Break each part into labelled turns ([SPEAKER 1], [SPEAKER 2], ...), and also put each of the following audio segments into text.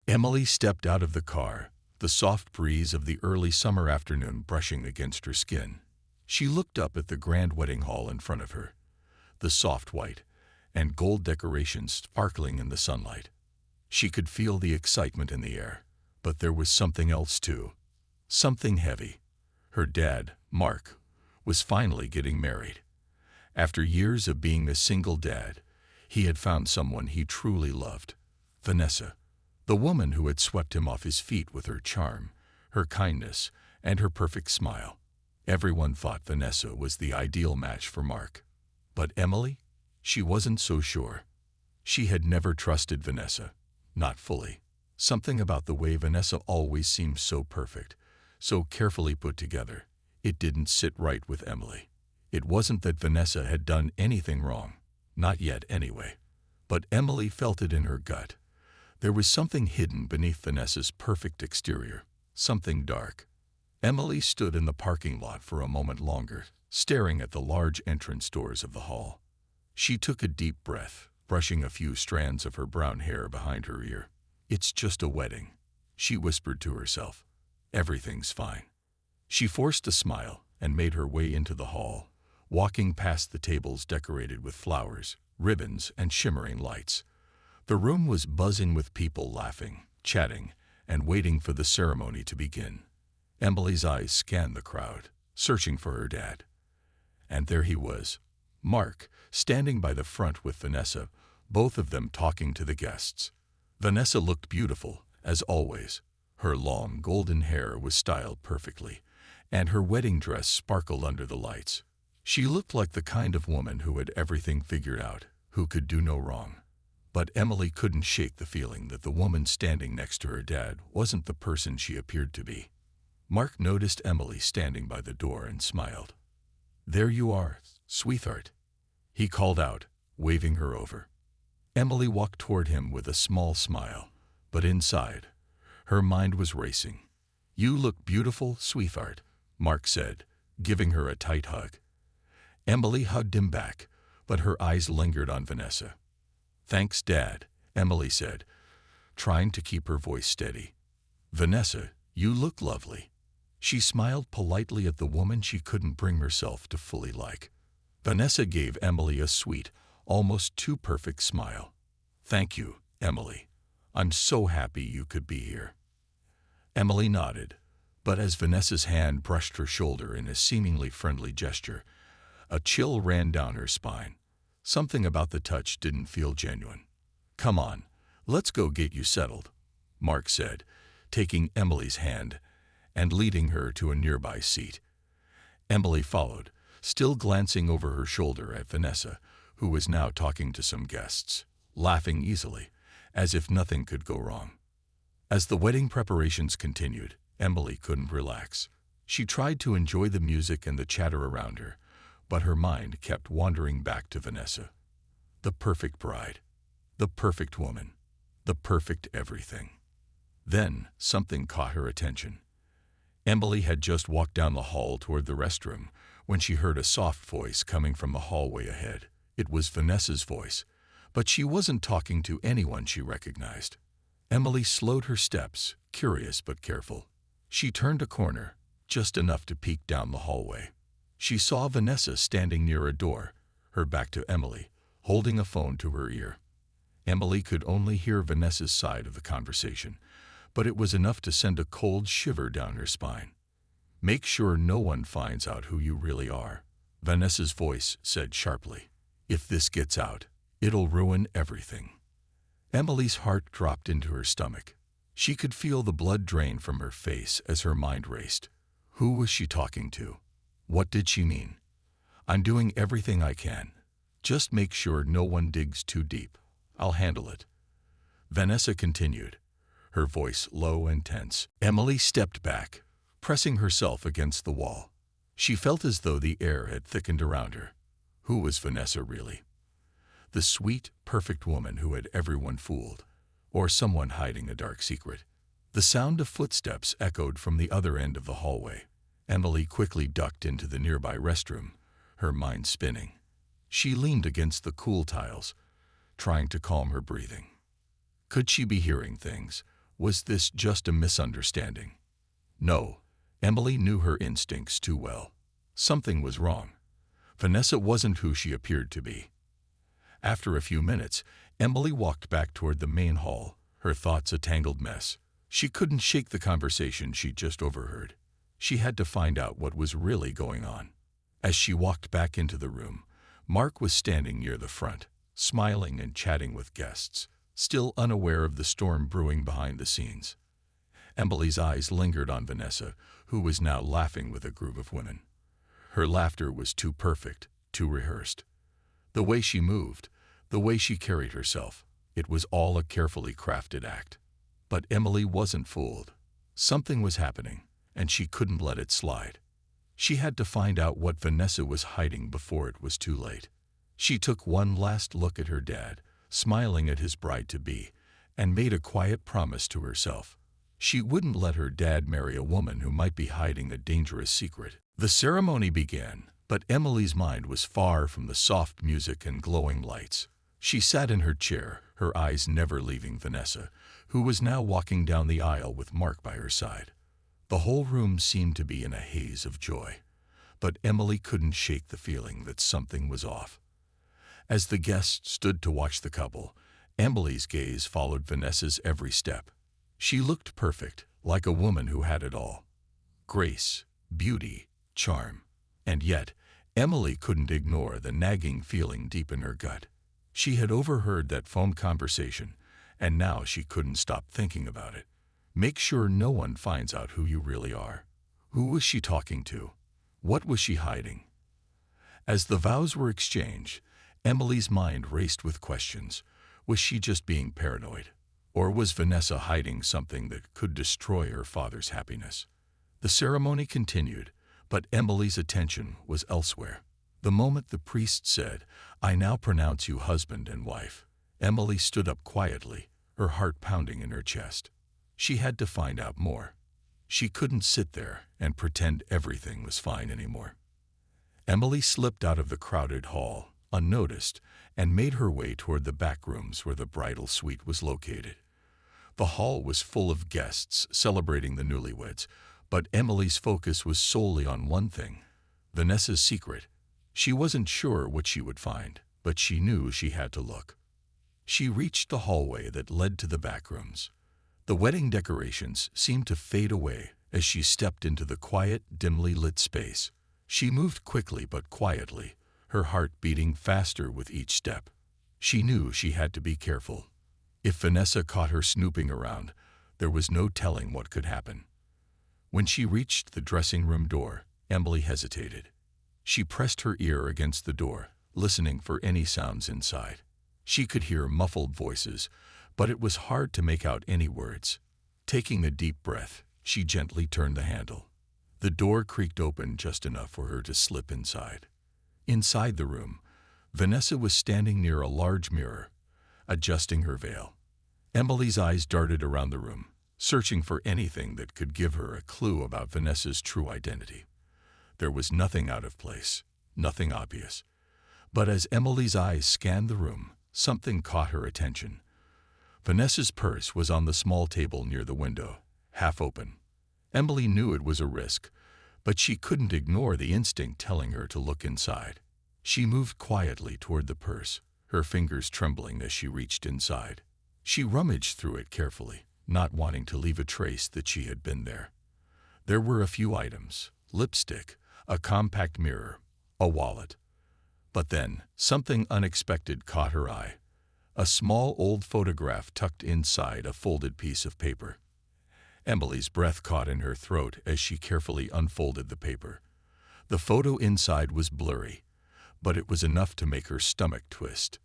[SPEAKER 1] Emily stepped out of the car, the soft breeze of the early summer afternoon brushing against her skin. She looked up at the grand wedding hall in front of her, the soft white and gold decorations sparkling in the sunlight. She could feel the excitement in the air, but there was something else too, something heavy. Her dad, Mark, was finally getting married. After years of being a single dad, he had found someone he truly loved, Vanessa, the woman who had swept him off his feet with her charm, her kindness, and her perfect smile. Everyone thought Vanessa was the ideal match for Mark. But Emily? She wasn't so sure. She had never trusted Vanessa, not fully. Something about the way Vanessa always seemed so perfect, so carefully put together. It didn't sit right with Emily. It wasn't that Vanessa had done anything wrong, not yet anyway. But Emily felt it in her gut. There was something hidden beneath Vanessa's perfect exterior, something dark. Emily stood in the parking lot for a moment longer, staring at the large entrance doors of the hall. She took a deep breath, brushing a few strands of her brown hair behind her ear. "It's just a wedding," she whispered to herself. "Everything's fine." She forced a smile and made her way into the hall, walking past the tables decorated with flowers, ribbons, and shimmering lights. The room was buzzing with people laughing, chatting, and waiting for the ceremony to begin. Emily's eyes scanned the crowd, searching for her dad. And there he was, Mark, standing by the front with Vanessa, both of them talking to the guests. Vanessa looked beautiful, as always. Her long, golden hair was styled perfectly, and her wedding dress sparkled under the lights. She looked like the kind of woman who had everything figured out, who could do no wrong. But Emily couldn't shake the feeling that the woman standing next to her dad wasn't the person she appeared to be. Mark noticed Emily standing by the door and smiled. "There you are, sweetheart," he called out, waving her over. Emily walked toward him with a small smile, but inside, her mind was racing. "You look beautiful, sweetheart," Mark said, giving her a tight hug. Emily hugged him back, but her eyes lingered on Vanessa. "Thanks, Dad," Emily said, trying to keep her voice steady. "Vanessa, you look lovely." She smiled politely at the woman she couldn't bring herself to fully like. Vanessa gave Emily a sweet, almost too perfect smile. "Thank you, Emily. I'm so happy you could be here." Emily nodded, but as Vanessa's hand brushed her shoulder in a seemingly friendly gesture, a chill ran down her spine. Something about the touch didn't feel genuine. "Come on, let's go get you settled," Mark said, taking Emily's hand and leading her to a nearby seat. Emily followed, still glancing over her shoulder at Vanessa, who was now talking to some guests, laughing easily, as if nothing could go wrong. As the wedding preparations continued, Emily couldn't relax. She tried to enjoy the music and the chatter around her, but her mind kept wandering back to Vanessa. The perfect bride, the perfect woman, the perfect everything. Then something caught her attention. Emily had just walked down the hall toward the restroom when she heard a soft voice coming from the hallway ahead. It was Vanessa's voice, but she wasn't talking to anyone she recognized. Emily slowed her steps, curious but careful. She turned a corner, just enough to peek down the hallway. She saw Vanessa standing near a door, her back to Emily, holding a phone to her ear. Emily could only hear Vanessa's side of the conversation, but it was enough to send a cold shiver down her spine. "Make sure no one finds out who you really are," Vanessa's voice said sharply. "If this gets out, it'll ruin everything." Emily's heart dropped into her stomach. She could feel the blood drain from her face as her mind raced. Who was she talking to? What did she mean? "I'm doing everything I can. Just make sure no one digs too deep. I'll handle it," Vanessa continued, her voice low and tense. Emily stepped back, pressing herself against the wall. She felt as though the air had thickened around her. Who was Vanessa really? The sweet, perfect woman who had everyone fooled, or someone hiding a dark secret? The sound of footsteps echoed from the other end of the hallway. Emily quickly ducked into the nearby restroom, her mind spinning. She leaned against the cool tiles, trying to calm her breathing. Could she be hearing things, Was this just a misunderstanding? No, Emily knew her instincts too well. Something was wrong. Vanessa wasn't who she appeared to be. After a few minutes, Emily walked back toward the main hall, her thoughts a tangled mess. She couldn't shake the conversation she'd just overheard. She had to find out what was really going on. As she walked back into the room, Mark was standing near the front, smiling and chatting with guests, still unaware of the storm brewing behind the scenes. Emily's eyes lingered on Vanessa, who was now laughing with a group of women. Her laughter was too perfect, too rehearsed. The way she moved, the way she carried herself, it was all a carefully crafted act. But Emily wasn't fooled. Something was happening, and she couldn't let it slide. She had to find out what Vanessa was hiding before it was too late. She took one last look at her dad, smiling at his bride-to-be, and made a quiet promise to herself. She wouldn't let her dad marry a woman who might be hiding a dangerous secret. The ceremony began, but Emily's mind was far from the soft music and glowing lights. She sat in her chair, her eyes never leaving Vanessa, who was now walking down the aisle with Mark by her side. The whole room seemed to be in a haze of joy, but Emily couldn't shake the feeling that something was off. As the guests stood to watch the couple, Emily's gaze followed Vanessa's every step. She looked perfect, like a woman who had it all. Grace, beauty, charm. And yet, Emily couldn't ignore the nagging feeling deep in her gut. She had overheard that phone conversation, and now she couldn't stop thinking about it. Make sure no one finds out who you really are. Who was she talking to? What was she hiding? As the vows were exchanged, Emily's mind raced with questions. Was she just being paranoid? Or was Vanessa hiding something that could destroy her father's happiness? The ceremony continued, but Emily's attention was elsewhere. The moment the priest said, "I now pronounce you husband and wife," Emily stood up quietly, her heart pounding in her chest. She had to find out more. She couldn't sit there and pretend everything was fine anymore. Emily slipped out of the crowded hall, unnoticed, and made her way toward the back rooms where the bridal suite was located. The hall was full of guests celebrating the newlyweds, but Emily's focus was solely on one thing: Vanessa's secret. She wasn't sure what she would find, but she knew she had to look. She reached the hallway that led to the back rooms. The wedding decorations seemed to fade away as she stepped into the quiet, dimly lit space. She moved quickly but quietly, her heart beating faster with each step. She knew she had to be careful. If Vanessa caught her snooping around, there was no telling what could happen. When she reached the dressing room door, Emily hesitated. She pressed her ear against the door, listening for any sounds inside. She could hear muffled voices, but it was hard to make out any words. Taking a deep breath, she gently turned the handle. The door creaked open just enough for her to slip inside. Inside the room, Vanessa was standing near a large mirror, adjusting her veil. Emily's eyes darted around the room, searching for anything that could give her a clue about Vanessa's true identity. There was nothing out of place, nothing obvious. But as Emily's eyes scanned the room, something caught her attention. Vanessa's purse was on the small table near the window, half open. Emily knew it was a risk, but she couldn't ignore the instinct telling her to look inside. She moved quietly toward the purse, her fingers trembling as she reached inside. She rummaged through it carefully, not wanting to leave a trace that she had been there. There were a few items: lipstick, a compact mirror, a wallet. But then, something unexpected caught her eye. A small old photograph tucked inside a folded piece of paper. Emily's breath caught in her throat as she carefully unfolded the paper. The photo inside was blurry, but it was enough to make her stomach twist.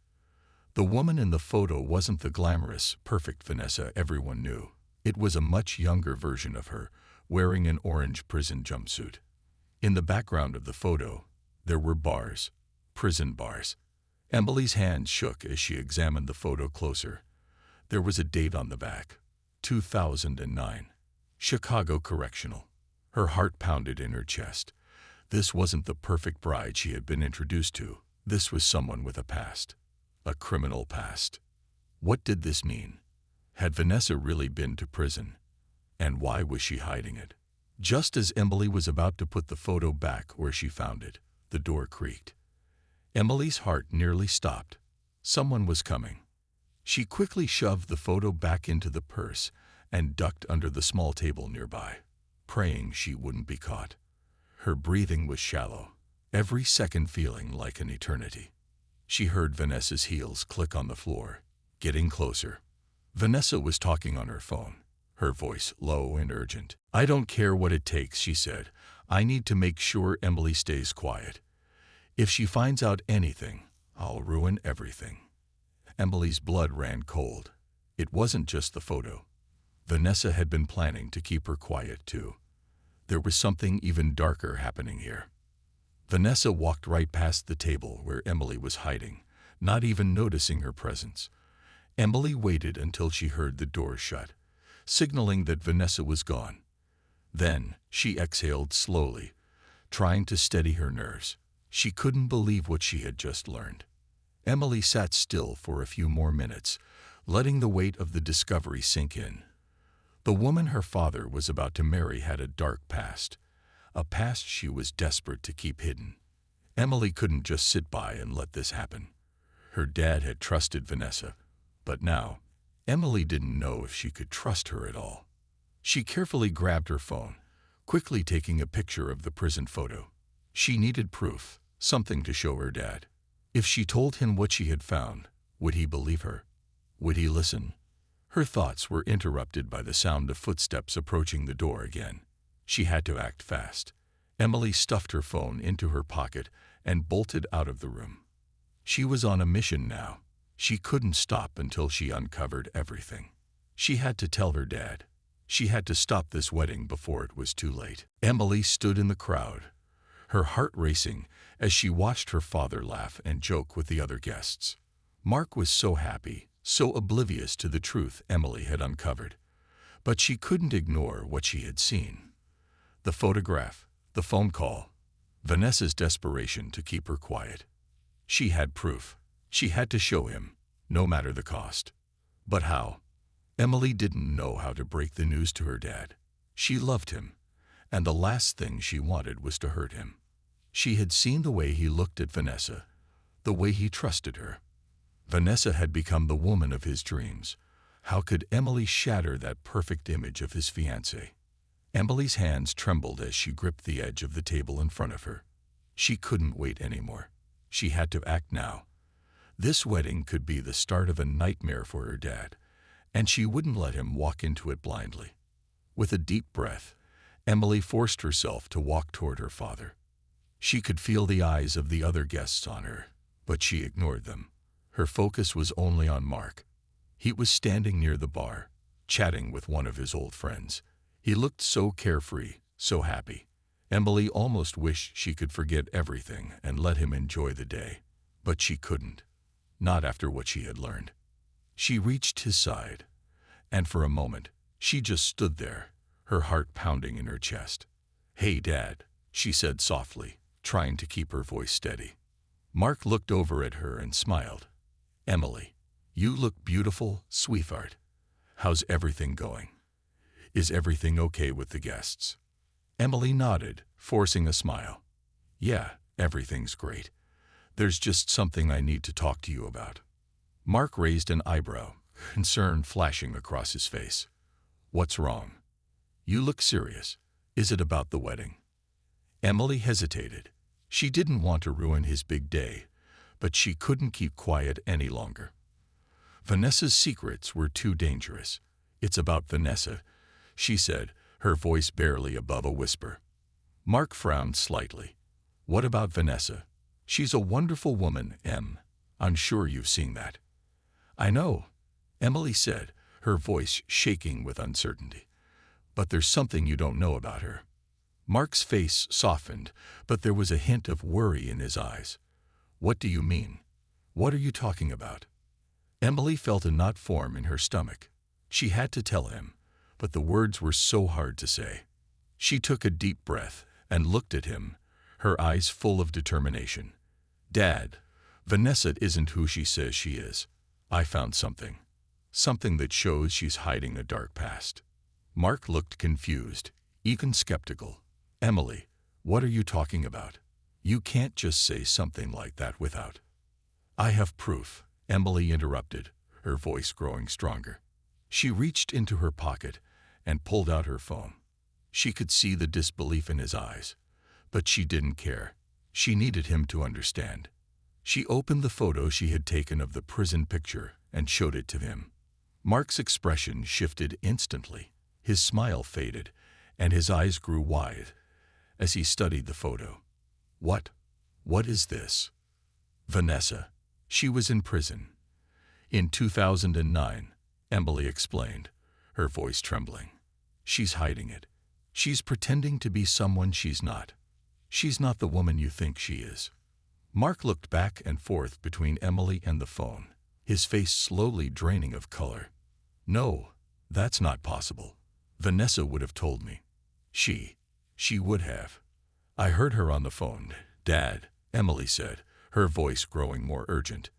[SPEAKER 1] The woman in the photo wasn't the glamorous, perfect Vanessa everyone knew. It was a much younger version of her, wearing an orange prison jumpsuit. In the background of the photo, there were bars, prison bars. Emily's hands shook as she examined the photo closer. There was a date on the back: 2009. Chicago Correctional. Her heart pounded in her chest. This wasn't the perfect bride she had been introduced to. This was someone with a past. A criminal past. What did this mean? Had Vanessa really been to prison? And why was she hiding it? Just as Emily was about to put the photo back where she found it, the door creaked. Emily's heart nearly stopped. Someone was coming. She quickly shoved the photo back into the purse and ducked under the small table nearby, praying she wouldn't be caught. Her breathing was shallow, every second feeling like an eternity. She heard Vanessa's heels click on the floor, getting closer. Vanessa was talking on her phone, her voice low and urgent. "I don't care what it takes," she said. "I need to make sure Emily stays quiet. If she finds out anything, I'll ruin everything." Emily's blood ran cold. It wasn't just the photo. Vanessa had been planning to keep her quiet too. There was something even darker happening here. Vanessa walked right past the table where Emily was hiding, not even noticing her presence. Emily waited until she heard the door shut, signaling that Vanessa was gone. Then she exhaled slowly, trying to steady her nerves. She couldn't believe what she had just learned. Emily sat still for a few more minutes, letting the weight of the discovery sink in. The woman her father was about to marry had a dark past, a past she was desperate to keep hidden. Emily couldn't just sit by and let this happen. Her dad had trusted Vanessa, but now Emily didn't know if she could trust her at all. She carefully grabbed her phone, quickly taking a picture of the prison photo. She needed proof, something to show her dad. If she told him what she had found, would he believe her? Would he listen? Her thoughts were interrupted by the sound of footsteps approaching the door again. She had to act fast. Emily stuffed her phone into her pocket and bolted out of the room. She was on a mission now. She couldn't stop until she uncovered everything. She had to tell her dad. She had to stop this wedding before it was too late. Emily stood in the crowd, her heart racing as she watched her father laugh and joke with the other guests. Mark was so happy, so oblivious to the truth Emily had uncovered. But she couldn't ignore what she had seen. The photograph, the phone call, Vanessa's desperation to keep her quiet. She had proof. She had to show him, no matter the cost. But how? Emily didn't know how to break the news to her dad. She loved him, and the last thing she wanted was to hurt him. She had seen the way he looked at Vanessa, the way he trusted her. Vanessa had become the woman of his dreams. How could Emily shatter that perfect image of his fiancée? Emily's hands trembled as she gripped the edge of the table in front of her. She couldn't wait anymore. She had to act now. This wedding could be the start of a nightmare for her dad, and she wouldn't let him walk into it blindly. With a deep breath, Emily forced herself to walk toward her father. She could feel the eyes of the other guests on her, but she ignored them. Her focus was only on Mark. He was standing near the bar, chatting with one of his old friends. He looked so carefree, so happy. Emily almost wished she could forget everything and let him enjoy the day. But she couldn't. Not after what she had learned. She reached his side, and for a moment, she just stood there, her heart pounding in her chest. "Hey, Dad," she said softly, trying to keep her voice steady. Mark looked over at her and smiled. "Emily, you look beautiful, sweetheart. How's everything going? Is everything okay with the guests?" Emily nodded, forcing a smile. "Yeah, everything's great. There's just something I need to talk to you about." Mark raised an eyebrow, concern flashing across his face. "What's wrong? You look serious. Is it about the wedding?" Emily hesitated. She didn't want to ruin his big day, but she couldn't keep quiet any longer. Vanessa's secrets were too dangerous. "It's about Vanessa," she said, her voice barely above a whisper. Mark frowned slightly. "What about Vanessa? She's a wonderful woman, Em. I'm sure you've seen that." "I know," Emily said, her voice shaking with uncertainty. "But there's something you don't know about her." Mark's face softened, but there was a hint of worry in his eyes. "What do you mean? What are you talking about?" Emily felt a knot form in her stomach. She had to tell him, but the words were so hard to say. She took a deep breath and looked at him, her eyes full of determination. "Dad, Vanessa isn't who she says she is. I found something." something that shows she's hiding a dark past. Mark looked confused, even skeptical. Emily, what are you talking about? You can't just say something like that without. I have proof, Emily interrupted, her voice growing stronger. She reached into her pocket and pulled out her phone. She could see the disbelief in his eyes, but she didn't care. She needed him to understand. She opened the photo she had taken of the prison picture and showed it to him. Mark's expression shifted instantly. His smile faded, and his eyes grew wide as he studied the photo. What is this? Vanessa. She was in prison. In 2009, Emily explained, her voice trembling. She's hiding it. She's pretending to be someone she's not. She's not the woman you think she is. Mark looked back and forth between Emily and the phone, his face slowly draining of color. No, that's not possible. Vanessa would have told me. She would have. I heard her on the phone. Dad, Emily said, her voice growing more urgent.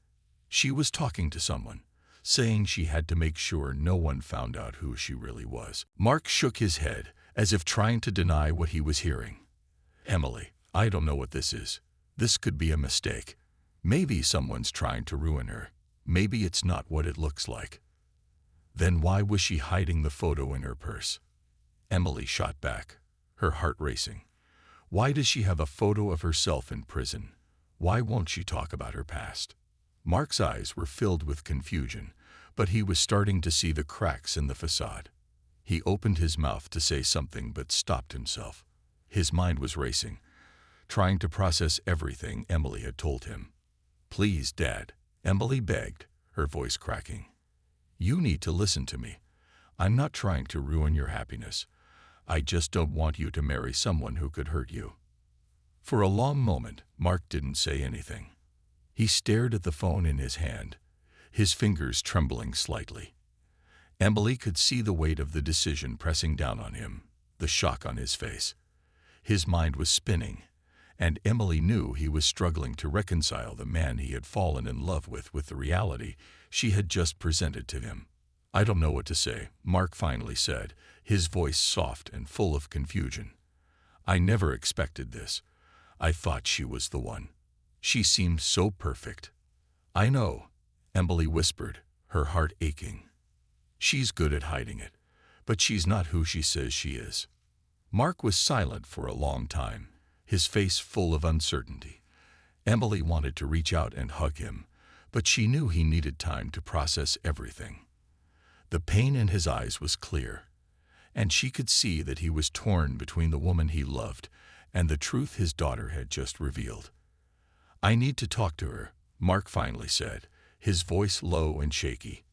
[SPEAKER 1] She was talking to someone, saying she had to make sure no one found out who she really was. Mark shook his head, as if trying to deny what he was hearing. Emily, I don't know what this is. This could be a mistake. Maybe someone's trying to ruin her. Maybe it's not what it looks like. Then why was she hiding the photo in her purse? Emily shot back, her heart racing. Why does she have a photo of herself in prison? Why won't she talk about her past? Mark's eyes were filled with confusion, but he was starting to see the cracks in the facade. He opened his mouth to say something but stopped himself. His mind was racing, trying to process everything Emily had told him. Please, Dad, Emily begged, her voice cracking. You need to listen to me. I'm not trying to ruin your happiness. I just don't want you to marry someone who could hurt you. For a long moment, Mark didn't say anything. He stared at the phone in his hand, his fingers trembling slightly. Emily could see the weight of the decision pressing down on him, the shock on his face. His mind was spinning, and Emily knew he was struggling to reconcile the man he had fallen in love with the reality she had just presented to him. I don't know what to say, Mark finally said, his voice soft and full of confusion. I never expected this. I thought she was the one. She seemed so perfect. I know, Emily whispered, her heart aching. She's good at hiding it, but she's not who she says she is. Mark was silent for a long time, his face full of uncertainty. Emily wanted to reach out and hug him, but she knew he needed time to process everything. The pain in his eyes was clear, and she could see that he was torn between the woman he loved and the truth his daughter had just revealed. I need to talk to her, Mark finally said, his voice low and shaky.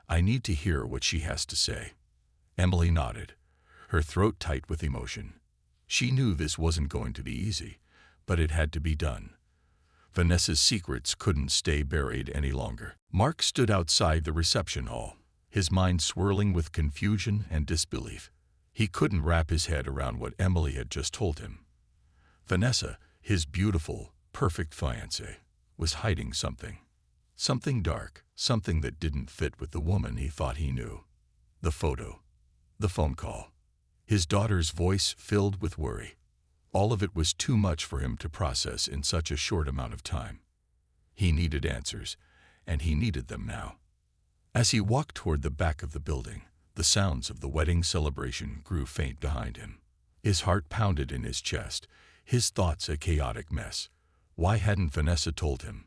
[SPEAKER 1] I need to hear what she has to say. Emily nodded, her throat tight with emotion. She knew this wasn't going to be easy, but it had to be done. Vanessa's secrets couldn't stay buried any longer. Mark stood outside the reception hall, his mind swirling with confusion and disbelief. He couldn't wrap his head around what Emily had just told him. Vanessa, his beautiful, perfect fiancée, was hiding something. Something dark, something that didn't fit with the woman he thought he knew. The photo, the phone call, his daughter's voice filled with worry. All of it was too much for him to process in such a short amount of time. He needed answers, and he needed them now. As he walked toward the back of the building, the sounds of the wedding celebration grew faint behind him. His heart pounded in his chest, his thoughts a chaotic mess. Why hadn't Vanessa told him?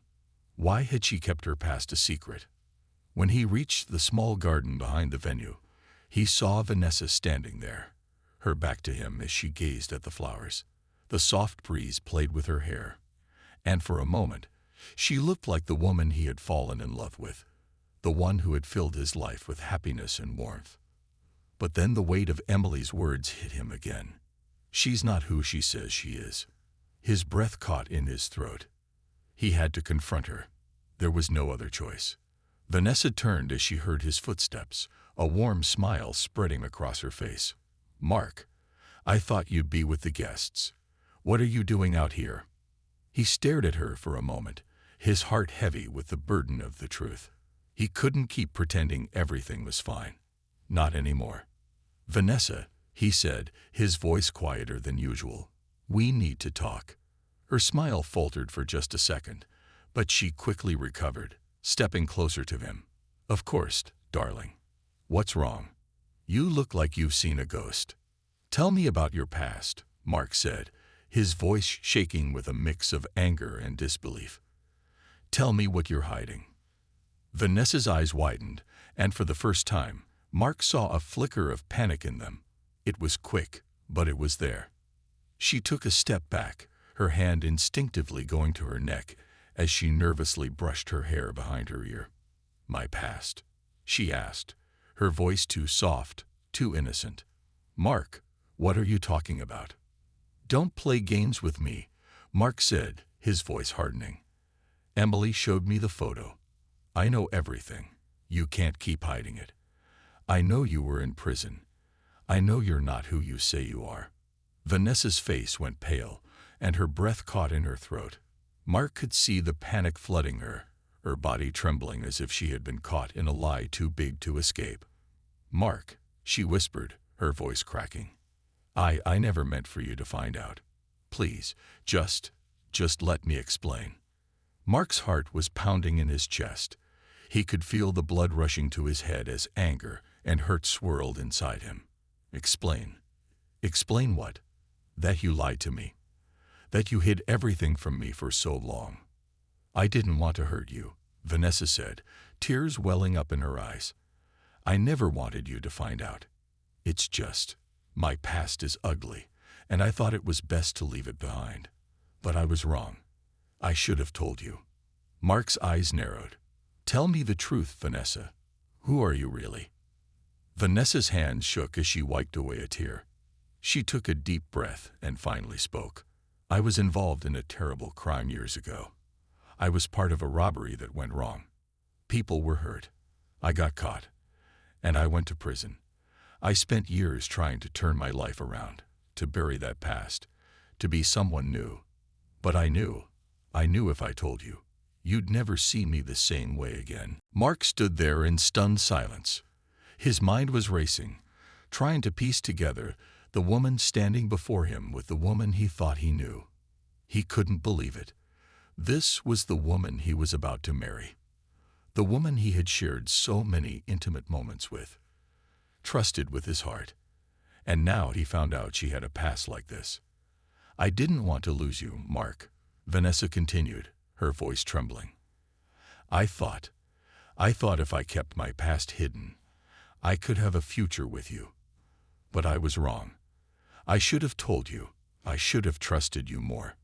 [SPEAKER 1] Why had she kept her past a secret? When he reached the small garden behind the venue, he saw Vanessa standing there, her back to him as she gazed at the flowers. The soft breeze played with her hair, and for a moment, she looked like the woman he had fallen in love with, the one who had filled his life with happiness and warmth. But then the weight of Emily's words hit him again. She's not who she says she is. His breath caught in his throat. He had to confront her. There was no other choice. Vanessa turned as she heard his footsteps, a warm smile spreading across her face. Mark, I thought you'd be with the guests. What are you doing out here? He stared at her for a moment, his heart heavy with the burden of the truth. He couldn't keep pretending everything was fine. Not anymore. "Vanessa," he said, his voice quieter than usual. "We need to talk." Her smile faltered for just a second, but she quickly recovered, stepping closer to him. "Of course, darling. What's wrong? You look like you've seen a ghost." "Tell me about your past," Mark said, his voice shaking with a mix of anger and disbelief. "Tell me what you're hiding." Vanessa's eyes widened, and for the first time, Mark saw a flicker of panic in them. It was quick, but it was there. She took a step back, her hand instinctively going to her neck as she nervously brushed her hair behind her ear. "My past?" she asked, her voice too soft, too innocent. "Mark, what are you talking about?" "Don't play games with me," Mark said, his voice hardening. "Emily showed me the photo. I know everything. You can't keep hiding it. I know you were in prison. I know you're not who you say you are." Vanessa's face went pale, and her breath caught in her throat. Mark could see the panic flooding her body trembling as if she had been caught in a lie too big to escape. "Mark," she whispered, her voice cracking. I never meant for you to find out. Please, just let me explain." Mark's heart was pounding in his chest. He could feel the blood rushing to his head as anger and hurt swirled inside him. "Explain? Explain what?" "That you lied to me. That you hid everything from me for so long." "I didn't want to hurt you," Vanessa said, tears welling up in her eyes. "I never wanted you to find out. It's just, my past is ugly, and I thought it was best to leave it behind. But I was wrong. I should have told you." Mark's eyes narrowed. "Tell me the truth, Vanessa. Who are you really?" Vanessa's hands shook as she wiped away a tear. She took a deep breath and finally spoke. "I was involved in a terrible crime years ago. I was part of a robbery that went wrong. People were hurt. I got caught, and I went to prison. I spent years trying to turn my life around, to bury that past, to be someone new. But I knew if I told you, you'd never see me the same way again." Mark stood there in stunned silence. His mind was racing, trying to piece together the woman standing before him with the woman he thought he knew. He couldn't believe it. This was the woman he was about to marry. The woman he had shared so many intimate moments with, trusted with his heart. And now he found out she had a past like this. "I didn't want to lose you, Mark," Vanessa continued, her voice trembling. I thought if I kept my past hidden, I could have a future with you. But I was wrong. I should have told you. I should have trusted you more."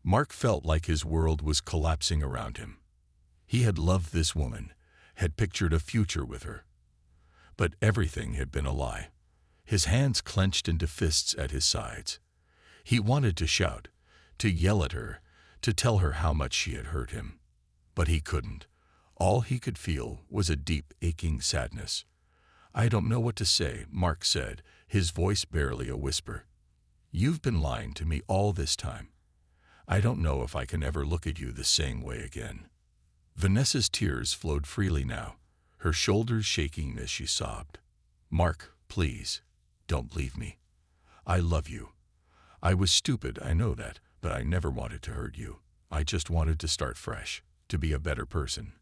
[SPEAKER 1] Mark felt like his world was collapsing around him. He had loved this woman, had pictured a future with her. But everything had been a lie. His hands clenched into fists at his sides. He wanted to shout, to yell at her, to tell her how much she had hurt him. But he couldn't. All he could feel was a deep, aching sadness. "I don't know what to say," Mark said, his voice barely a whisper. "You've been lying to me all this time. I don't know if I can ever look at you the same way again." Vanessa's tears flowed freely now, her shoulders shaking as she sobbed. "Mark, please, don't leave me. I love you. I was stupid, I know that, but I never wanted to hurt you. I just wanted to start fresh, to be a better person.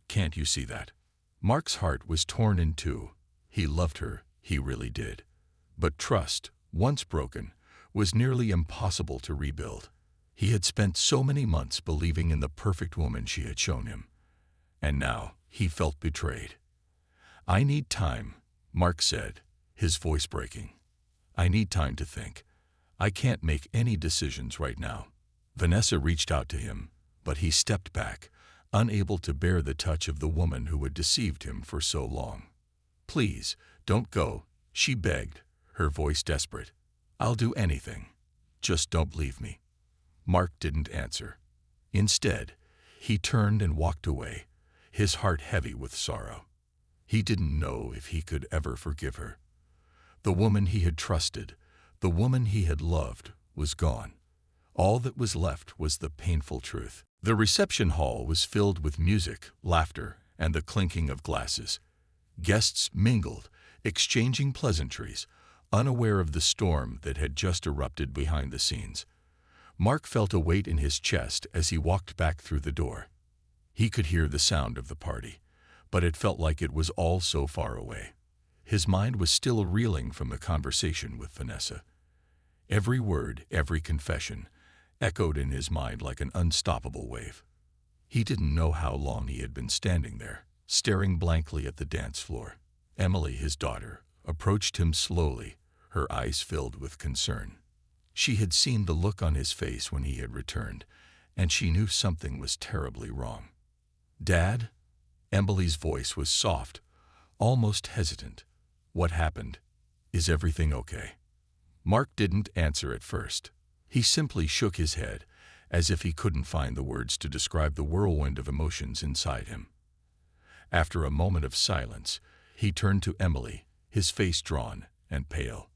[SPEAKER 1] Can't you see that?" Mark's heart was torn in two. He loved her, he really did. But trust, once broken, was nearly impossible to rebuild. He had spent so many months believing in the perfect woman she had shown him. And now he felt betrayed. "I need time," Mark said, his voice breaking. "I need time to think. I can't make any decisions right now." Vanessa reached out to him, but he stepped back, unable to bear the touch of the woman who had deceived him for so long. "Please, don't go," she begged, her voice desperate. "I'll do anything. Just don't leave me." Mark didn't answer. Instead, he turned and walked away, his heart heavy with sorrow. He didn't know if he could ever forgive her. The woman he had trusted, the woman he had loved, was gone. All that was left was the painful truth. The reception hall was filled with music, laughter, and the clinking of glasses. Guests mingled, exchanging pleasantries, unaware of the storm that had just erupted behind the scenes. Mark felt a weight in his chest as he walked back through the door. He could hear the sound of the party, but it felt like it was all so far away. His mind was still reeling from the conversation with Vanessa. Every word, every confession, echoed in his mind like an unstoppable wave. He didn't know how long he had been standing there, staring blankly at the dance floor. Emily, his daughter, approached him slowly, her eyes filled with concern. She had seen the look on his face when he had returned, and she knew something was terribly wrong. "Dad?" Emily's voice was soft, almost hesitant. "What happened? Is everything okay?" Mark didn't answer at first. He simply shook his head, as if he couldn't find the words to describe the whirlwind of emotions inside him. After a moment of silence, he turned to Emily, his face drawn and pale.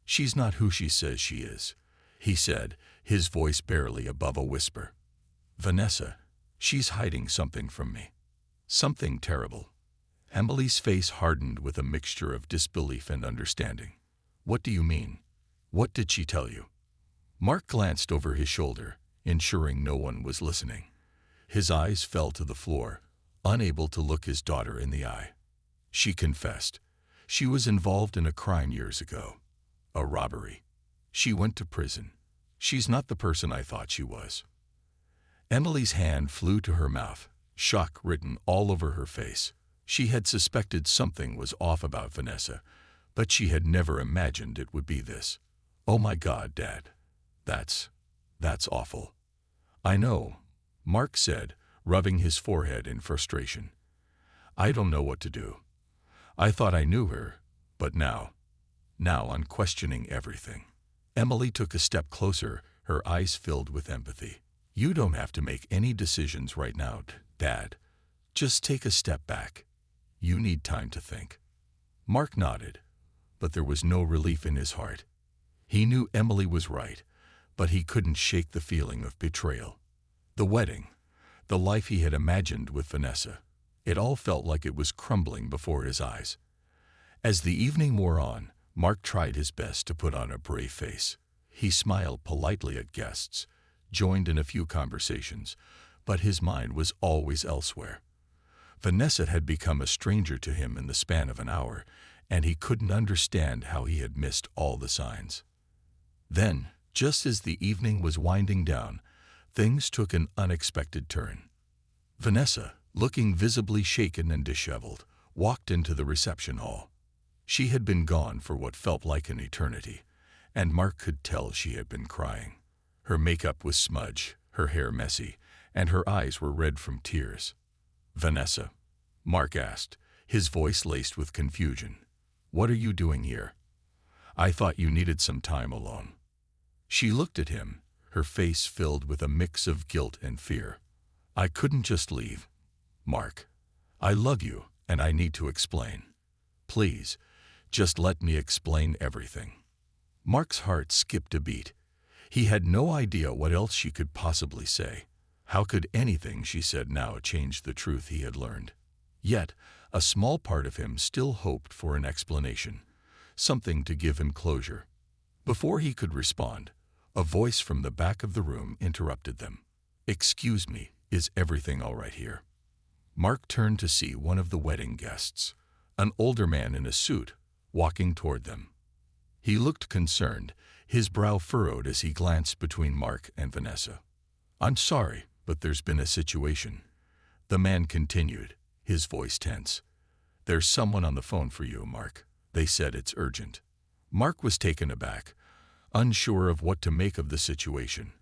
[SPEAKER 1] "She's not who she says she is," he said, his voice barely above a whisper. "Vanessa, she's hiding something from me. Something terrible." Emily's face hardened with a mixture of disbelief and understanding. "What do you mean? What did she tell you?" Mark glanced over his shoulder, ensuring no one was listening. His eyes fell to the floor, unable to look his daughter in the eye. "She confessed. She was involved in a crime years ago. A robbery. She went to prison. She's not the person I thought she was." Emily's hand flew to her mouth, shock written all over her face. She had suspected something was off about Vanessa, but she had never imagined it would be this. "Oh my God, Dad. That's awful." "I know," Mark said, rubbing his forehead in frustration. "I don't know what to do. I thought I knew her, but now I'm questioning everything." Emily took a step closer, her eyes filled with empathy. "You don't have to make any decisions right now, Dad. Just take a step back. You need time to think." Mark nodded, but there was no relief in his heart. He knew Emily was right, but he couldn't shake the feeling of betrayal. The wedding, the life he had imagined with Vanessa, it all felt like it was crumbling before his eyes. As the evening wore on, Mark tried his best to put on a brave face. He smiled politely at guests, joined in a few conversations, but his mind was always elsewhere. Vanessa had become a stranger to him in the span of an hour, and he couldn't understand how he had missed all the signs. Then, just as the evening was winding down, things took an unexpected turn. Vanessa, looking visibly shaken and disheveled, walked into the reception hall. She had been gone for what felt like an eternity, and Mark could tell she had been crying. Her makeup was smudged, her hair messy, and her eyes were red from tears. "Vanessa?" Mark asked, his voice laced with confusion. "What are you doing here? I thought you needed some time alone." She looked at him, her face filled with a mix of guilt and fear. "I couldn't just leave, Mark. I love you, and I need to explain. Please, just let me explain everything." Mark's heart skipped a beat. He had no idea what else she could possibly say. How could anything she said now change the truth he had learned? Yet, a small part of him still hoped for an explanation, something to give him closure. Before he could respond, a voice from the back of the room interrupted them. "Excuse me, is everything all right here?" Mark turned to see one of the wedding guests, an older man in a suit, walking toward them. He looked concerned, his brow furrowed as he glanced between Mark and Vanessa. "I'm sorry, but there's been a situation," the man continued, his voice tense. "There's someone on the phone for you, Mark. They said it's urgent." Mark was taken aback, unsure of what to make of the situation.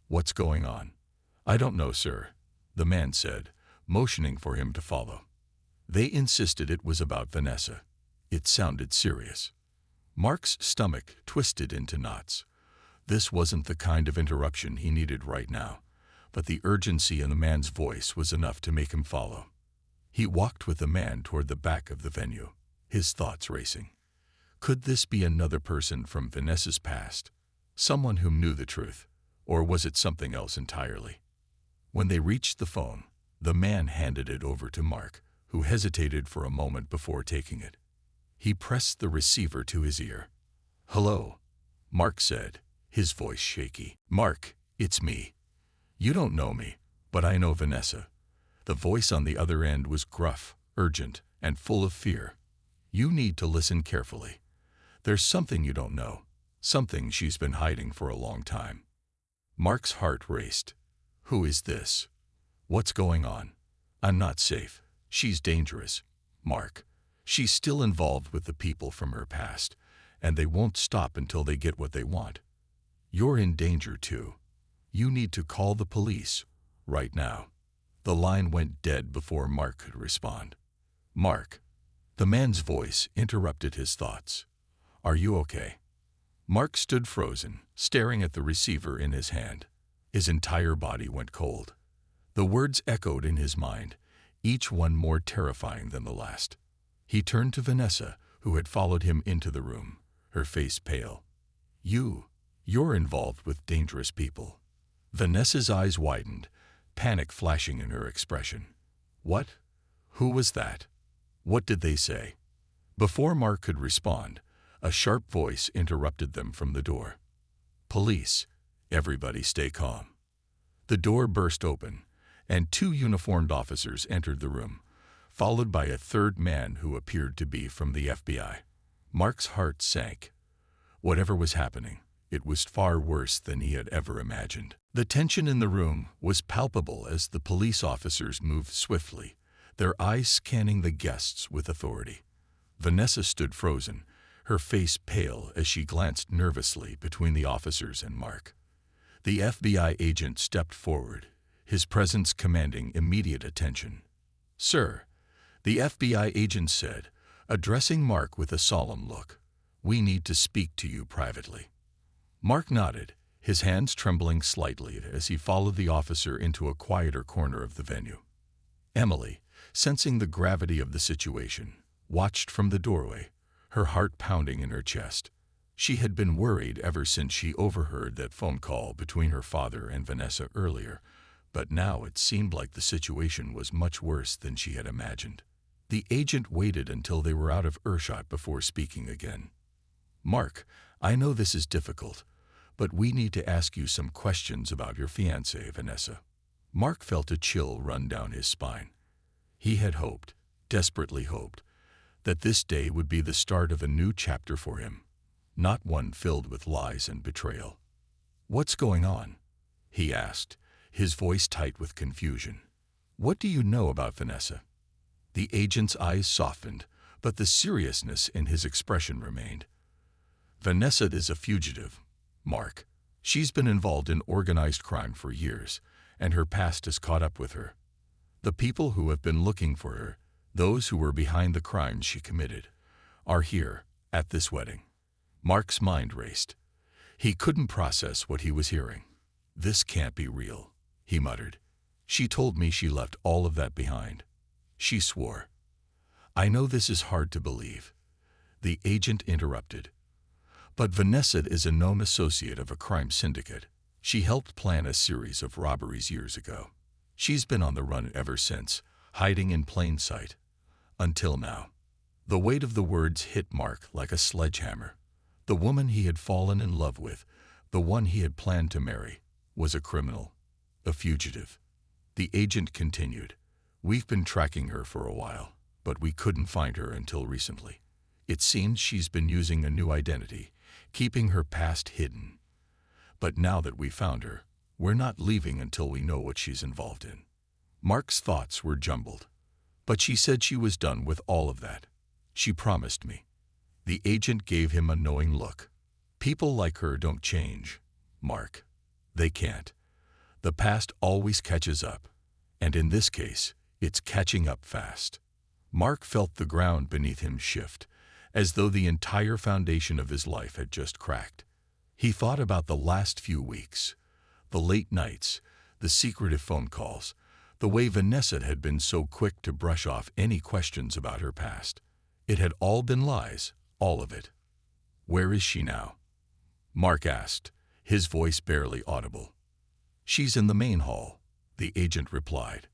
[SPEAKER 1] "What's going on?" "I don't know, sir," the man said, motioning for him to follow. They insisted it was about Vanessa. It sounded serious. Mark's stomach twisted into knots. This wasn't the kind of interruption he needed right now, but the urgency in the man's voice was enough to make him follow. He walked with the man toward the back of the venue, his thoughts racing. Could this be another person from Vanessa's past? Someone who knew the truth? Or was it something else entirely? When they reached the phone, the man handed it over to Mark, who hesitated for a moment before taking it. He pressed the receiver to his ear. "Hello," Mark said, his voice shaky. "Mark, it's me. You don't know me, but I know Vanessa." The voice on the other end was gruff, urgent, and full of fear. "You need to listen carefully. There's something you don't know, something she's been hiding for a long time." Mark's heart raced. "Who is this? What's going on? I'm not safe. She's dangerous, Mark. She's still involved with the people from her past, and they won't stop until they get what they want. You're in danger too. You need to call the police, right now." The line went dead before Mark could respond. "Mark," the man's voice interrupted his thoughts. "Are you okay?" Mark stood frozen, staring at the receiver in his hand. His entire body went cold. The words echoed in his mind, each one more terrifying than the last. He turned to Vanessa, who had followed him into the room, her face pale. You're involved with dangerous people." Vanessa's eyes widened, panic flashing in her expression. "What? Who was that? What did they say?" Before Mark could respond, a sharp voice interrupted them from the door. "Police, everybody stay calm." The door burst open, and 2 uniformed officers entered the room, followed by a third man who appeared to be from the FBI. Mark's heart sank. Whatever was happening, it was far worse than he had ever imagined. The tension in the room was palpable as the police officers moved swiftly, their eyes scanning the guests with authority. Vanessa stood frozen, her face pale as she glanced nervously between the officers and Mark. The FBI agent stepped forward, his presence commanding immediate attention. "Sir," the FBI agent said, addressing Mark with a solemn look, "we need to speak to you privately." Mark nodded, his hands trembling slightly as he followed the officer into a quieter corner of the venue. Emily, sensing the gravity of the situation, watched from the doorway, her heart pounding in her chest. She had been worried ever since she overheard that phone call between her father and Vanessa earlier, but now it seemed like the situation was much worse than she had imagined. The agent waited until they were out of earshot before speaking again. "Mark, I know this is difficult, but we need to ask you some questions about your fiancée, Vanessa." Mark felt a chill run down his spine. He had hoped, desperately hoped, that this day would be the start of a new chapter for him, not one filled with lies and betrayal. "What's going on?" he asked, his voice tight with confusion. "What do you know about Vanessa?" The agent's eyes softened, but the seriousness in his expression remained. "Vanessa is a fugitive, Mark. She's been involved in organized crime for years, and her past has caught up with her. The people who have been looking for her, those who were behind the crimes she committed, are here, at this wedding." Mark's mind raced. He couldn't process what he was hearing. "This can't be real," he muttered. "She told me she left all of that behind. She swore." "I know this is hard to believe," the agent interrupted. "But Vanessa is a known associate of a crime syndicate. She helped plan a series of robberies years ago. She's been on the run ever since, hiding in plain sight. Until now." The weight of the words hit Mark like a sledgehammer. The woman he had fallen in love with, the one he had planned to marry, was a criminal, a fugitive. The agent continued, "We've been tracking her for a while, but we couldn't find her until recently. It seems she's been using a new identity, keeping her past hidden. But now that we found her, we're not leaving until we know what she's involved in." Mark's thoughts were jumbled. "But she said she was done with all of that. She promised me." The agent gave him a knowing look. "People like her don't change, Mark. They can't. The past always catches up, and in this case, it's catching up fast." Mark felt the ground beneath him shift, as though the entire foundation of his life had just cracked. He thought about the last few weeks, the late nights, the secretive phone calls, the way Vanessa had been so quick to brush off any questions about her past. It had all been lies, all of it. "Where is she now?" Mark asked, his voice barely audible. "She's in the main hall," the agent replied.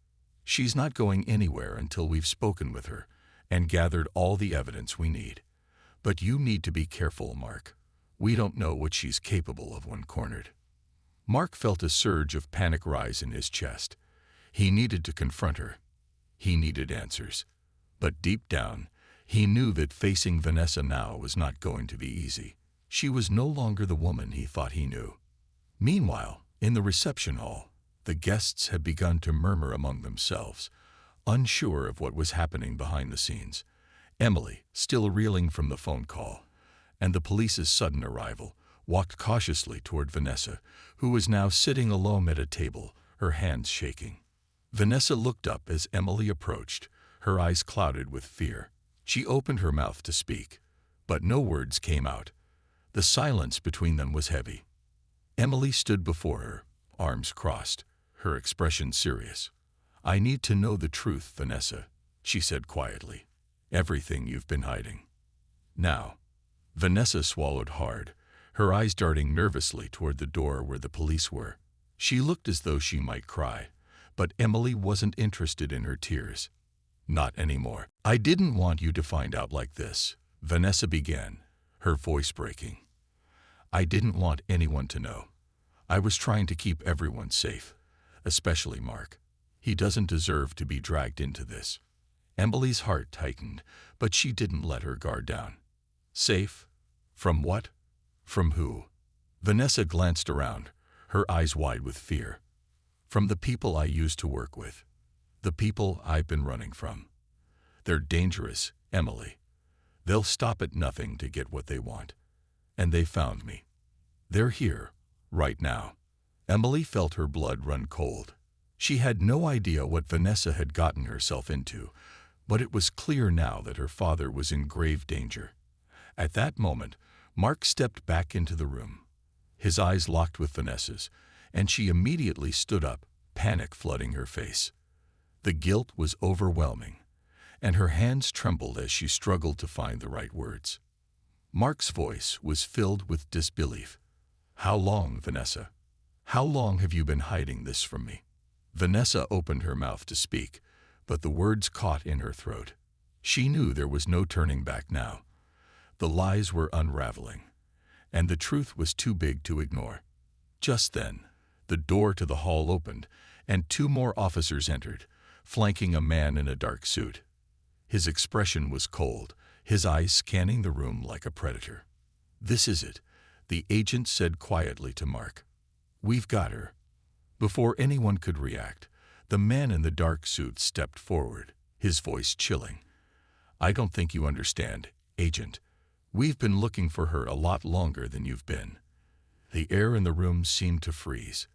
[SPEAKER 1] She's not going anywhere until we've spoken with her and gathered all the evidence we need. But you need to be careful, Mark. We don't know what she's capable of when cornered." Mark felt a surge of panic rise in his chest. He needed to confront her. He needed answers. But deep down, he knew that facing Vanessa now was not going to be easy. She was no longer the woman he thought he knew. Meanwhile, in the reception hall, the guests had begun to murmur among themselves, unsure of what was happening behind the scenes. Emily, still reeling from the phone call, and the police's sudden arrival, walked cautiously toward Vanessa, who was now sitting alone at a table, her hands shaking. Vanessa looked up as Emily approached, her eyes clouded with fear. She opened her mouth to speak, but no words came out. The silence between them was heavy. Emily stood before her, arms crossed, her expression serious. "I need to know the truth, Vanessa," she said quietly. "Everything you've been hiding." "Now." Vanessa swallowed hard, her eyes darting nervously toward the door where the police were. She looked as though she might cry, but Emily wasn't interested in her tears. "Not anymore." "I didn't want you to find out like this," Vanessa began, her voice breaking. "I didn't want anyone to know. I was trying to keep everyone safe, especially Mark. He doesn't deserve to be dragged into this." Emily's heart tightened, but she didn't let her guard down. "Safe? From what? From who?" Vanessa glanced around, her eyes wide with fear. "From the people I used to work with. The people I've been running from. They're dangerous, Emily. They'll stop at nothing to get what they want. And they found me. They're here, right now." Emily felt her blood run cold. She had no idea what Vanessa had gotten herself into, but it was clear now that her father was in grave danger. At that moment, Mark stepped back into the room. His eyes locked with Vanessa's, and she immediately stood up, panic flooding her face. The guilt was overwhelming, and her hands trembled as she struggled to find the right words. Mark's voice was filled with disbelief. "How long, Vanessa? How long have you been hiding this from me?" Vanessa opened her mouth to speak, but the words caught in her throat. She knew there was no turning back now. The lies were unraveling, and the truth was too big to ignore. Just then, the door to the hall opened, and 2 more officers entered, flanking a man in a dark suit. His expression was cold, his eyes scanning the room like a predator. "This is it," the agent said quietly to Mark. "We've got her." Before anyone could react, the man in the dark suit stepped forward, his voice chilling. "I don't think you understand, Agent. We've been looking for her a lot longer than you've been." The air in the room seemed to freeze.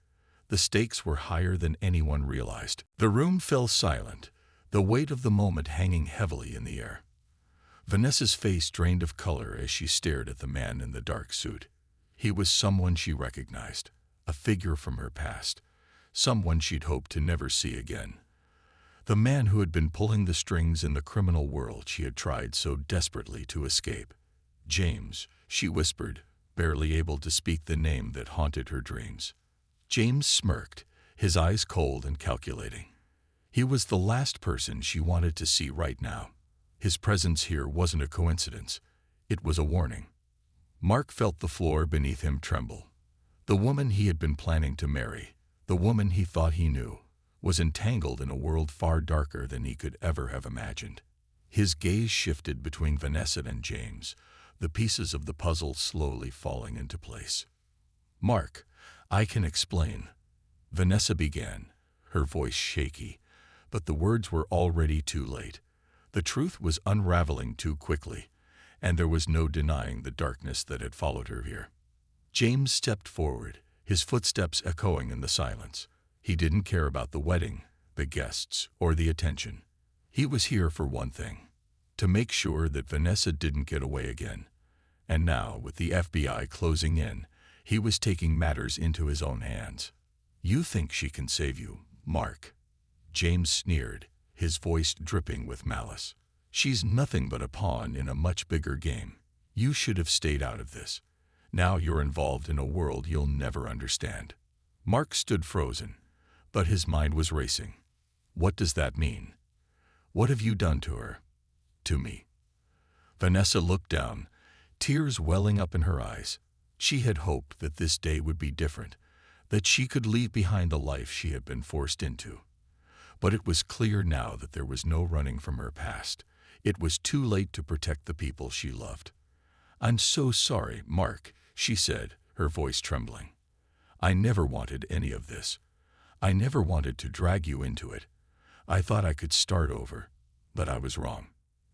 [SPEAKER 1] The stakes were higher than anyone realized. The room fell silent, the weight of the moment hanging heavily in the air. Vanessa's face drained of color as she stared at the man in the dark suit. He was someone she recognized, a figure from her past, someone she'd hoped to never see again. The man who had been pulling the strings in the criminal world she had tried so desperately to escape. "James," she whispered, barely able to speak the name that haunted her dreams. James smirked, his eyes cold and calculating. He was the last person she wanted to see right now. His presence here wasn't a coincidence. It was a warning. Mark felt the floor beneath him tremble. The woman he had been planning to marry, the woman he thought he knew, was entangled in a world far darker than he could ever have imagined. His gaze shifted between Vanessa and James, the pieces of the puzzle slowly falling into place. "Mark, I can explain," Vanessa began, her voice shaky, but the words were already too late. The truth was unraveling too quickly, and there was no denying the darkness that had followed her here. James stepped forward, his footsteps echoing in the silence. He didn't care about the wedding, the guests, or the attention. He was here for one thing: to make sure that Vanessa didn't get away again. And now, with the FBI closing in, he was taking matters into his own hands. "You think she can save you, Mark?" James sneered, his voice dripping with malice. "She's nothing but a pawn in a much bigger game. You should have stayed out of this. Now you're involved in a world you'll never understand." Mark stood frozen, but his mind was racing. What does that mean? What have you done to her? To me. Vanessa looked down, tears welling up in her eyes. She had hoped that this day would be different, that she could leave behind the life she had been forced into. But it was clear now that there was no running from her past. It was too late to protect the people she loved. "I'm so sorry, Mark," she said, her voice trembling. "I never wanted any of this. I never wanted to drag you into it. I thought I could start over, but I was wrong.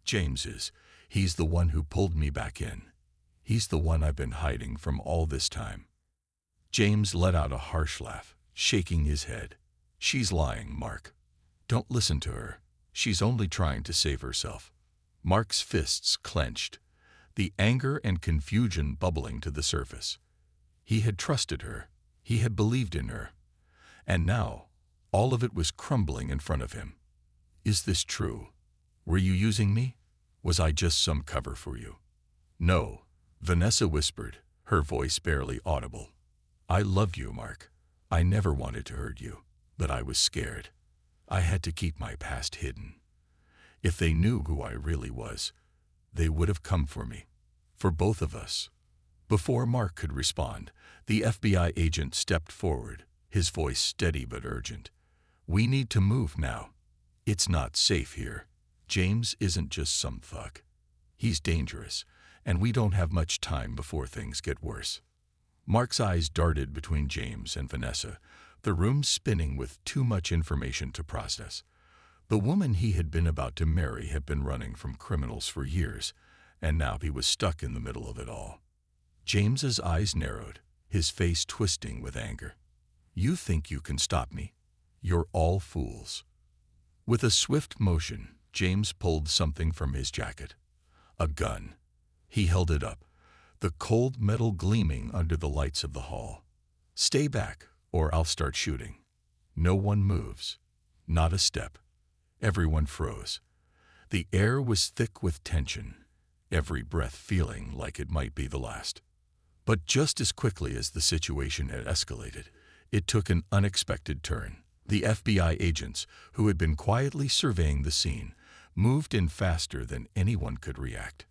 [SPEAKER 1] James is. He's the one who pulled me back in. He's the one I've been hiding from all this time." James let out a harsh laugh, shaking his head. "She's lying, Mark. Don't listen to her. She's only trying to save herself." Mark's fists clenched, the anger and confusion bubbling to the surface. He had trusted her. He had believed in her. And now, all of it was crumbling in front of him. "Is this true? Were you using me? Was I just some cover for you?" "No," Vanessa whispered, her voice barely audible. "I love you, Mark. I never wanted to hurt you, but I was scared. I had to keep my past hidden. If they knew who I really was, they would have come for me. For both of us." Before Mark could respond, the FBI agent stepped forward, his voice steady but urgent. "We need to move now. It's not safe here. James isn't just some thug. He's dangerous, and we don't have much time before things get worse." Mark's eyes darted between James and Vanessa, the room spinning with too much information to process. The woman he had been about to marry had been running from criminals for years, and now he was stuck in the middle of it all. James's eyes narrowed, his face twisting with anger. "You think you can stop me? You're all fools." With a swift motion, James pulled something from his jacket. A gun. He held it up, the cold metal gleaming under the lights of the hall. "Stay back, or I'll start shooting." No one moves. Not a step. Everyone froze. The air was thick with tension, every breath feeling like it might be the last. But just as quickly as the situation had escalated, it took an unexpected turn. The FBI agents, who had been quietly surveying the scene, moved in faster than anyone could react.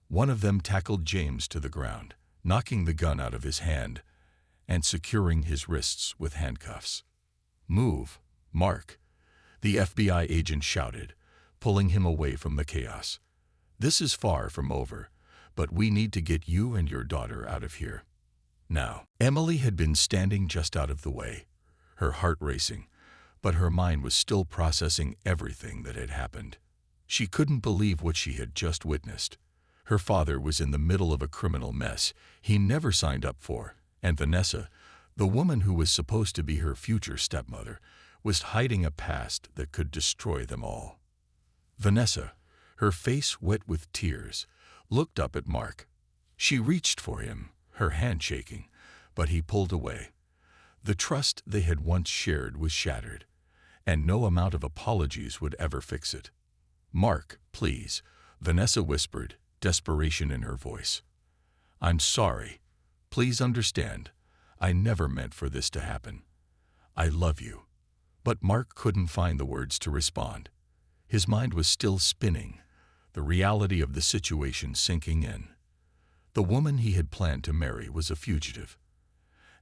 [SPEAKER 1] One of them tackled James to the ground, knocking the gun out of his hand and securing his wrists with handcuffs. "Move, Mark," the FBI agent shouted, pulling him away from the chaos. "This is far from over, but we need to get you and your daughter out of here now." Emily had been standing just out of the way, her heart racing, but her mind was still processing everything that had happened. She couldn't believe what she had just witnessed. Her father was in the middle of a criminal mess he never signed up for, and Vanessa, the woman who was supposed to be her future stepmother, was hiding a past that could destroy them all. Vanessa, her face wet with tears, looked up at Mark. She reached for him, her hand shaking, but he pulled away. The trust they had once shared was shattered, and no amount of apologies would ever fix it. "Mark, please," Vanessa whispered, desperation in her voice. "I'm sorry. Please understand. I never meant for this to happen. I love you." But Mark couldn't find the words to respond. His mind was still spinning, the reality of the situation sinking in. The woman he had planned to marry was a fugitive,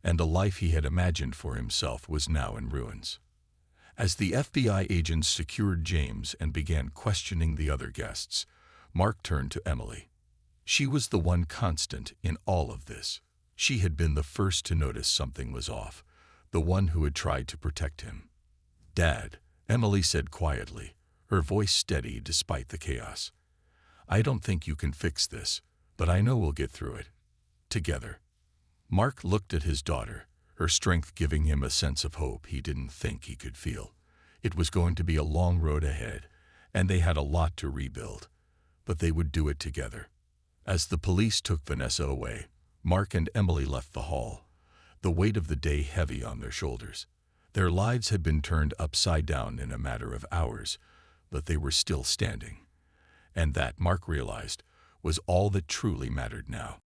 [SPEAKER 1] and the life he had imagined for himself was now in ruins. As the FBI agents secured James and began questioning the other guests, Mark turned to Emily. She was the one constant in all of this. She had been the first to notice something was off, the one who had tried to protect him. "Dad," Emily said quietly, her voice steady despite the chaos. "I don't think you can fix this, but I know we'll get through it. Together." Mark looked at his daughter, her strength giving him a sense of hope he didn't think he could feel. It was going to be a long road ahead, and they had a lot to rebuild, but they would do it together. As the police took Vanessa away, Mark and Emily left the hall, the weight of the day heavy on their shoulders. Their lives had been turned upside down in a matter of hours, but they were still standing. And that, Mark realized, was all that truly mattered now.